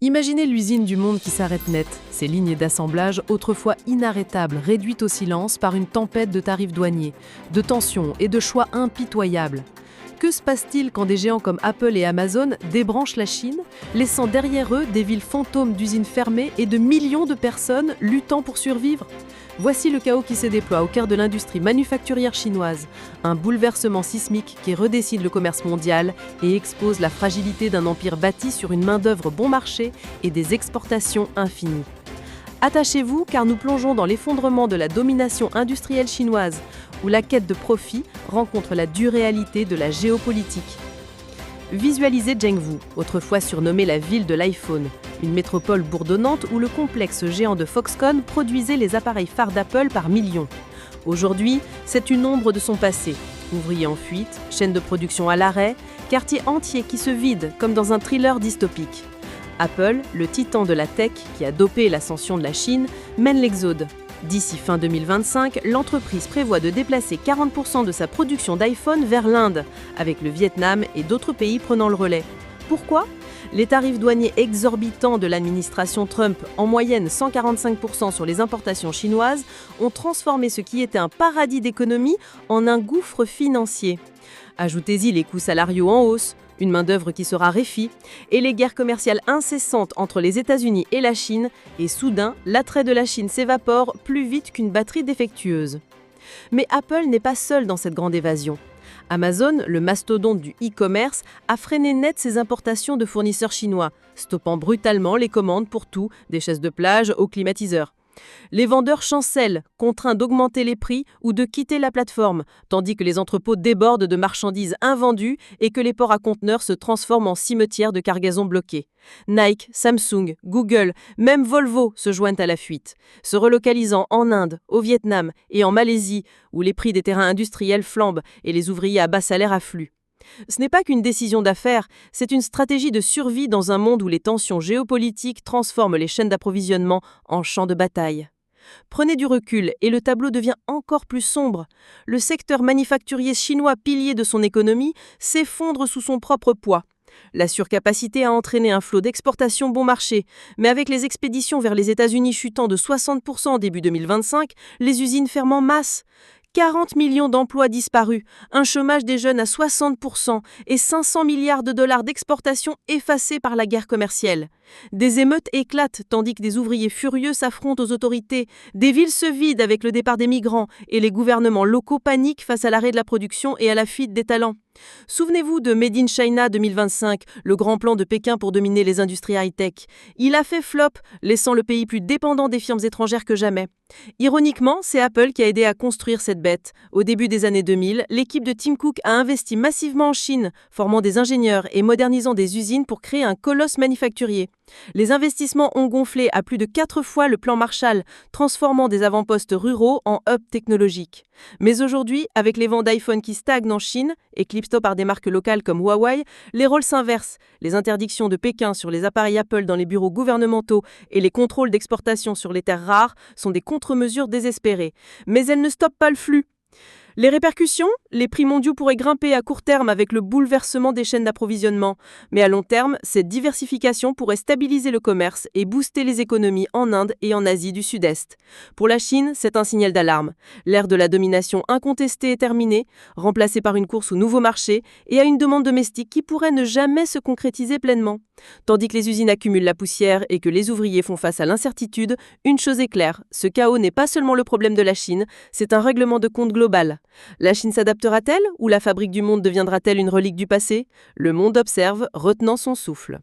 Imaginez l'usine du monde qui s'arrête net, ses lignes d'assemblage autrefois inarrêtables, réduites au silence par une tempête de tarifs douaniers, de tensions et de choix impitoyables. Que se passe-t-il quand des géants comme Apple et Amazon débranchent la Chine, laissant derrière eux des villes fantômes d'usines fermées et de millions de personnes luttant pour survivre ? Voici le chaos qui se déploie au cœur de l'industrie manufacturière chinoise, un bouleversement sismique qui redessine le commerce mondial et expose la fragilité d'un empire bâti sur une main-d'œuvre bon marché et des exportations infinies. Attachez-vous car nous plongeons dans l'effondrement de la domination industrielle chinoise, où la quête de profit rencontre la dure réalité de la géopolitique. Visualisez Zhengzhou, autrefois surnommée la ville de l'iPhone, une métropole bourdonnante où le complexe géant de Foxconn produisait les appareils phares d'Apple par millions. Aujourd'hui, c'est une ombre de son passé. Ouvriers en fuite, chaîne de production à l'arrêt, quartier entier qui se vide comme dans un thriller dystopique. Apple, le titan de la tech qui a dopé l'ascension de la Chine, mène l'exode. D'ici fin 2025, l'entreprise prévoit de déplacer 40% de sa production d'iPhone vers l'Inde, avec le Vietnam et d'autres pays prenant le relais. Pourquoi ? Les tarifs douaniers exorbitants de l'administration Trump, en moyenne 145% sur les importations chinoises, ont transformé ce qui était un paradis d'économie en un gouffre financier. Ajoutez-y les coûts salariaux en hausse, une main-d'œuvre qui se raréfie, et les guerres commerciales incessantes entre les États-Unis et la Chine, et soudain, l'attrait de la Chine s'évapore plus vite qu'une batterie défectueuse. Mais Apple n'est pas seul dans cette grande évasion. Amazon, le mastodonte du e-commerce, a freiné net ses importations de fournisseurs chinois, stoppant brutalement les commandes pour tout, des chaises de plage aux climatiseurs. Les vendeurs chancellent, contraints d'augmenter les prix ou de quitter la plateforme, tandis que les entrepôts débordent de marchandises invendues et que les ports à conteneurs se transforment en cimetières de cargaisons bloquées. Nike, Samsung, Google, même Volvo se joignent à la fuite, se relocalisant en Inde, au Vietnam et en Malaisie, où les prix des terrains industriels flambent et les ouvriers à bas salaire affluent. Ce n'est pas qu'une décision d'affaires, c'est une stratégie de survie dans un monde où les tensions géopolitiques transforment les chaînes d'approvisionnement en champs de bataille. Prenez du recul et le tableau devient encore plus sombre. Le secteur manufacturier chinois, pilier de son économie, s'effondre sous son propre poids. La surcapacité a entraîné un flot d'exportations bon marché, mais avec les expéditions vers les États-Unis chutant de 60% en début 2025, les usines ferment en masse. 40 millions d'emplois disparus, un chômage des jeunes à 60% et 500 milliards de dollars d'exportation effacés par la guerre commerciale. Des émeutes éclatent tandis que des ouvriers furieux s'affrontent aux autorités. Des villes se vident avec le départ des migrants et les gouvernements locaux paniquent face à l'arrêt de la production et à la fuite des talents. Souvenez-vous de Made in China 2025, le grand plan de Pékin pour dominer les industries high-tech. Il a fait flop, laissant le pays plus dépendant des firmes étrangères que jamais. Ironiquement, c'est Apple qui a aidé à construire cette bête. Au début des années 2000, l'équipe de Tim Cook a investi massivement en Chine, formant des ingénieurs et modernisant des usines pour créer un colosse manufacturier. Les investissements ont gonflé à plus de 4 fois le plan Marshall, transformant des avant-postes ruraux en hubs technologiques. Mais aujourd'hui, avec les ventes d'iPhone qui stagnent en Chine, éclipsés par des marques locales comme Huawei, les rôles s'inversent. Les interdictions de Pékin sur les appareils Apple dans les bureaux gouvernementaux et les contrôles d'exportation sur les terres rares sont des contre-mesures désespérées. Mais elles ne stoppent pas le flux. Les répercussions ? Les prix mondiaux pourraient grimper à court terme avec le bouleversement des chaînes d'approvisionnement. Mais à long terme, cette diversification pourrait stabiliser le commerce et booster les économies en Inde et en Asie du Sud-Est. Pour la Chine, c'est un signal d'alarme. L'ère de la domination incontestée est terminée, remplacée par une course aux nouveaux marchés et à une demande domestique qui pourrait ne jamais se concrétiser pleinement. Tandis que les usines accumulent la poussière et que les ouvriers font face à l'incertitude, une chose est claire, ce chaos n'est pas seulement le problème de la Chine, c'est un règlement de compte global. La Chine s'adaptera-t-elle ou la fabrique du monde deviendra-t-elle une relique du passé ? Le monde observe, retenant son souffle.